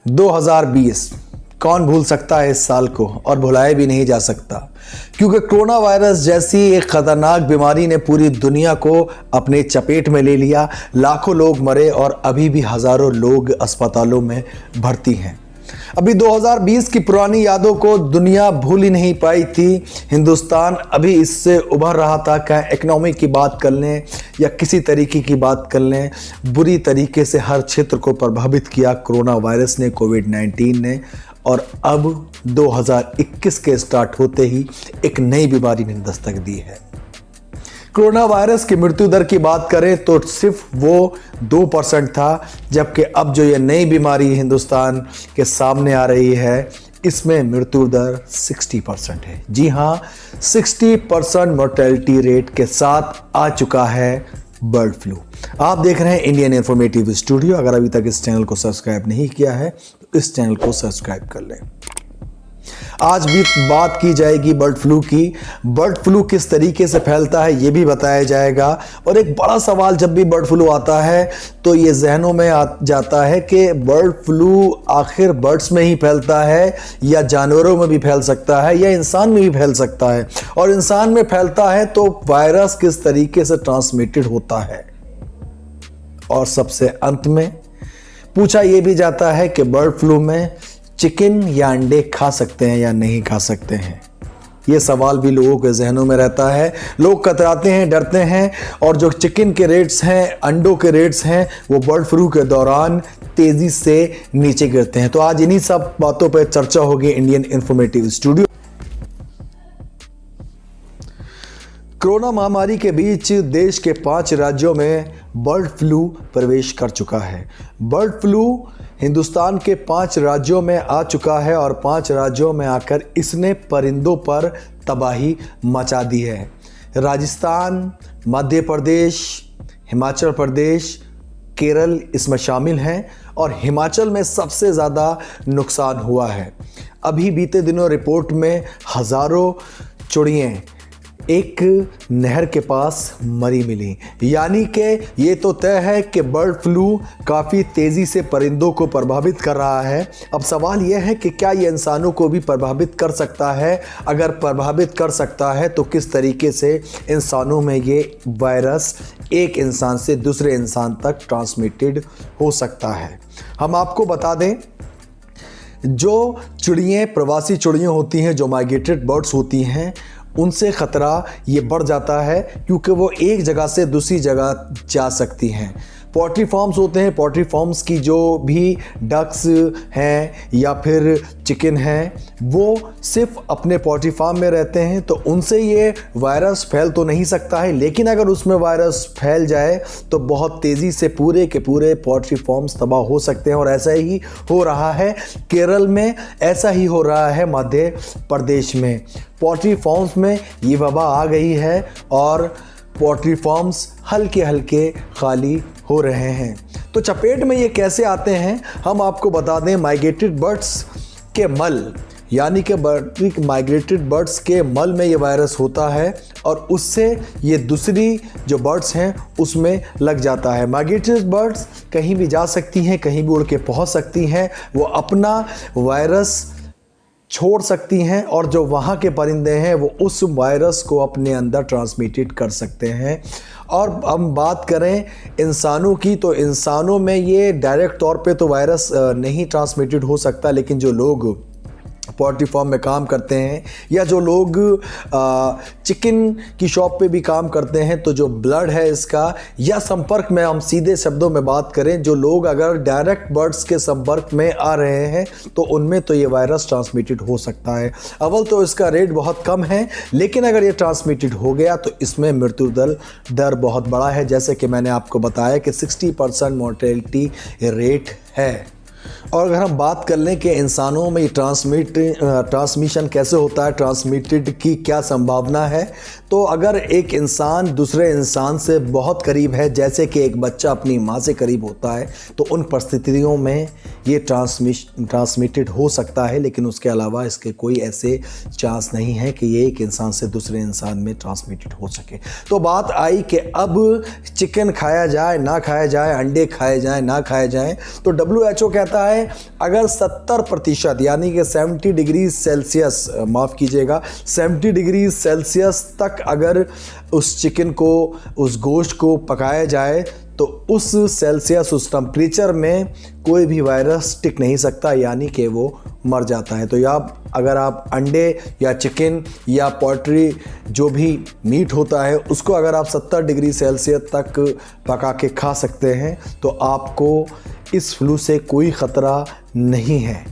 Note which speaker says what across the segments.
Speaker 1: 2020 कौन भूल सकता है इस साल को, और भुलाया भी नहीं जा सकता, क्योंकि कोरोना वायरस जैसी एक खतरनाक बीमारी ने पूरी दुनिया को अपने चपेट में ले लिया। लाखों लोग मरे और अभी भी हजारों लोग अस्पतालों में भर्ती हैं। अभी 2020 की पुरानी यादों को दुनिया भूल ही नहीं पाई थी। हिंदुस्तान अभी इससे उभर रहा था। क्या इकोनॉमी की बात कर लें या किसी तरीके की बात कर लें, बुरी तरीके से हर क्षेत्र को प्रभावित किया कोरोना वायरस ने, कोविड-19 ने। और अब 2021 के स्टार्ट होते ही एक नई बीमारी ने दस्तक दी है। कोरोना वायरस की मृत्यु दर की बात करें तो सिर्फ वो 2% था, जबकि अब जो ये नई बीमारी हिंदुस्तान के सामने आ रही है, इसमें मृत्यु दर 60% है। जी हाँ, 60% मोर्टेलिटी रेट के साथ आ चुका है बर्ड फ्लू। आप देख रहे हैं इंडियन इंफॉर्मेटिव स्टूडियो। अगर अभी तक इस चैनल को सब्सक्राइब नहीं किया है तो इस चैनल को सब्सक्राइब कर लें। आज भी बात की जाएगी बर्ड फ्लू की। बर्ड फ्लू किस तरीके से फैलता है ये भी बताया जाएगा। और एक बड़ा सवाल जब भी बर्ड फ्लू आता है तो ये जहनों में आ जाता है कि बर्ड फ्लू आखिर बर्ड्स में ही फैलता है या जानवरों में भी फैल सकता है या इंसान में भी फैल सकता है, और इंसान में फैलता है तो वायरस किस तरीके से ट्रांसमिटेड होता है। और सबसे अंत में पूछा यह भी जाता है कि बर्ड फ्लू में चिकन या अंडे खा सकते हैं या नहीं खा सकते हैं। ये सवाल भी लोगों के जहनों में रहता है। लोग कतराते हैं, डरते हैं, और जो चिकन के रेट्स हैं, अंडों के रेट्स हैं, वो बर्ड फ्लू के दौरान तेजी से नीचे गिरते हैं। तो आज इन्हीं सब बातों पर चर्चा होगी इंडियन इंफॉर्मेटिव स्टूडियो। कोरोना महामारी के बीच देश के 5 राज्यों में बर्ड फ्लू प्रवेश कर चुका है। बर्ड फ्लू हिंदुस्तान के 5 राज्यों में आ चुका है और 5 राज्यों में आकर इसने परिंदों पर तबाही मचा दी है। राजस्थान, मध्य प्रदेश, हिमाचल प्रदेश, केरल इसमें शामिल हैं, और हिमाचल में सबसे ज़्यादा नुकसान हुआ है। अभी बीते दिनों रिपोर्ट में हज़ारों चिड़ियाँ एक नहर के पास मरी मिली। यानी कि ये तो तय है कि बर्ड फ्लू काफ़ी तेज़ी से परिंदों को प्रभावित कर रहा है। अब सवाल यह है कि क्या ये इंसानों को भी प्रभावित कर सकता है? अगर प्रभावित कर सकता है तो किस तरीके से इंसानों में ये वायरस एक इंसान से दूसरे इंसान तक ट्रांसमिटेड हो सकता है। हम आपको बता दें, जो चिड़ियाँ प्रवासी चिड़ियाँ होती हैं, जो माइग्रेटेड बर्ड्स होती हैं, उनसे ख़तरा ये बढ़ जाता है क्योंकि वो एक जगह से दूसरी जगह जा सकती हैं। पोल्ट्री फार्म्स होते हैं, पोल्ट्री फार्म्स की जो भी डक्स हैं या फिर चिकन हैं, वो सिर्फ अपने पोल्ट्री फार्म में रहते हैं, तो उनसे ये वायरस फैल तो नहीं सकता है। लेकिन अगर उसमें वायरस फैल जाए तो बहुत तेज़ी से पूरे के पूरे पोल्ट्री फार्म्स तबाह हो सकते हैं। और ऐसा ही हो रहा है केरल में, ऐसा ही हो रहा है मध्य प्रदेश में। पोल्ट्री फार्म्स में ये वबा आ गई है और पोल्ट्री फार्म्स हल्के हल्के खाली हो रहे हैं। तो चपेट में ये कैसे आते हैं हम आपको बता दें। माइग्रेटेड बर्ड्स के मल, यानी कि माइग्रेटेड बर्ड्स के मल में ये वायरस होता है और उससे ये दूसरी जो बर्ड्स हैं उसमें लग जाता है। माइग्रेटेड बर्ड्स कहीं भी जा सकती हैं, कहीं भी उड़ के पहुंच सकती हैं, वो अपना वायरस छोड़ सकती हैं, और जो वहाँ के परिंदे हैं वो उस वायरस को अपने अंदर ट्रांसमिटेड कर सकते हैं। और हम बात करें इंसानों की, तो इंसानों में ये डायरेक्ट तौर पे तो वायरस नहीं ट्रांसमिटेड हो सकता, लेकिन जो लोग पोल्ट्री फार्म में काम करते हैं या जो लोग चिकन की शॉप पे भी काम करते हैं, तो जो ब्लड है इसका, या संपर्क में, हम सीधे शब्दों में बात करें, जो लोग अगर डायरेक्ट बर्ड्स के संपर्क में आ रहे हैं तो उनमें तो ये वायरस ट्रांसमिटेड हो सकता है। अव्वल तो इसका रेट बहुत कम है, लेकिन अगर ये ट्रांसमिटेड हो गया तो इसमें मृत्यु दर बहुत बड़ा है। जैसे कि मैंने आपको बताया कि 60% मोर्टेलिटी रेट है। और अगर हम बात कर लें कि इंसानों में ट्रांसमिशन कैसे होता है, ट्रांसमिटेड की क्या संभावना है, तो अगर एक इंसान दूसरे इंसान से बहुत करीब है, जैसे कि एक बच्चा अपनी माँ से करीब होता है, तो उन परिस्थितियों में ये ट्रांसमिटेड हो सकता है। लेकिन उसके अलावा इसके कोई ऐसे चांस नहीं है कि ये एक इंसान से दूसरे इंसान में ट्रांसमिटेड हो सके। तो बात आई कि अब चिकन खाया जाए ना खाया जाए, अंडे खाए जाए ना खाए जाए, तो WHO कहता रहता है। अगर 70% यानी कि 70 डिग्री सेल्सियस, माफ़ कीजिएगा 70 डिग्री सेल्सियस तक अगर उस चिकन को, उस गोश्त को पकाया जाए तो उस सेल्सियस, उस टेम्परेचर में कोई भी वायरस टिक नहीं सकता, यानी कि वो मर जाता है। तो अगर आप अंडे या चिकन या पोल्ट्री जो भी मीट होता है उसको अगर आप 70 डिग्री सेल्सियस तक पका के खा सकते हैं तो आपको इस फ्लू से कोई ख़तरा नहीं है।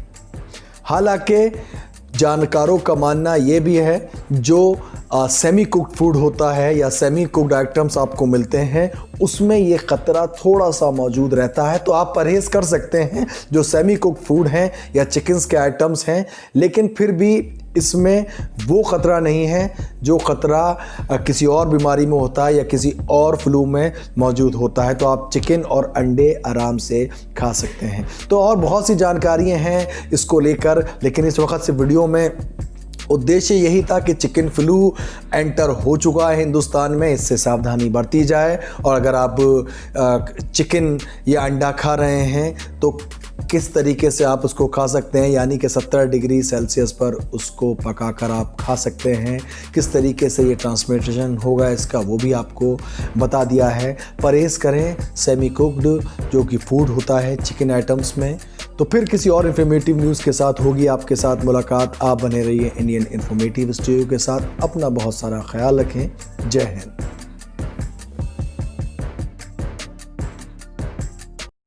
Speaker 1: हालांकि जानकारों का मानना ये भी है जो सेमी कुक्ड फूड होता है या सेमी कुक्ड आइटम्स आपको मिलते हैं उसमें ये ख़तरा थोड़ा सा मौजूद रहता है, तो आप परहेज़ कर सकते हैं जो सेमी कुक्ड फूड हैं या चिकन्स के आइटम्स हैं, लेकिन फिर भी इसमें वो ख़तरा नहीं है जो ख़तरा किसी और बीमारी में होता है या किसी और फ्लू में मौजूद होता है। तो आप चिकन और अंडे आराम से खा सकते हैं। तो और बहुत सी जानकारियाँ हैं इसको लेकर, लेकिन इस वक्त से वीडियो में उद्देश्य यही था कि चिकन फ्लू एंटर हो चुका है हिंदुस्तान में, इससे सावधानी बरती जाए। और अगर आप चिकन या अंडा खा रहे हैं तो किस तरीके से आप उसको खा सकते हैं, यानी कि 70 डिग्री सेल्सियस पर उसको पकाकर आप खा सकते हैं। किस तरीके से ये ट्रांसमिशन होगा इसका वो भी आपको बता दिया है। परहेज़ करें सेमी कुक्ड जो कि फूड होता है चिकन आइटम्स में। तो फिर किसी और इन्फॉर्मेटिव न्यूज़ के साथ होगी आपके साथ मुलाकात। आप बने रहिए इंडियन इन्फॉर्मेटिव स्टूडियो के साथ। अपना बहुत सारा ख्याल रखें। जय हिंद।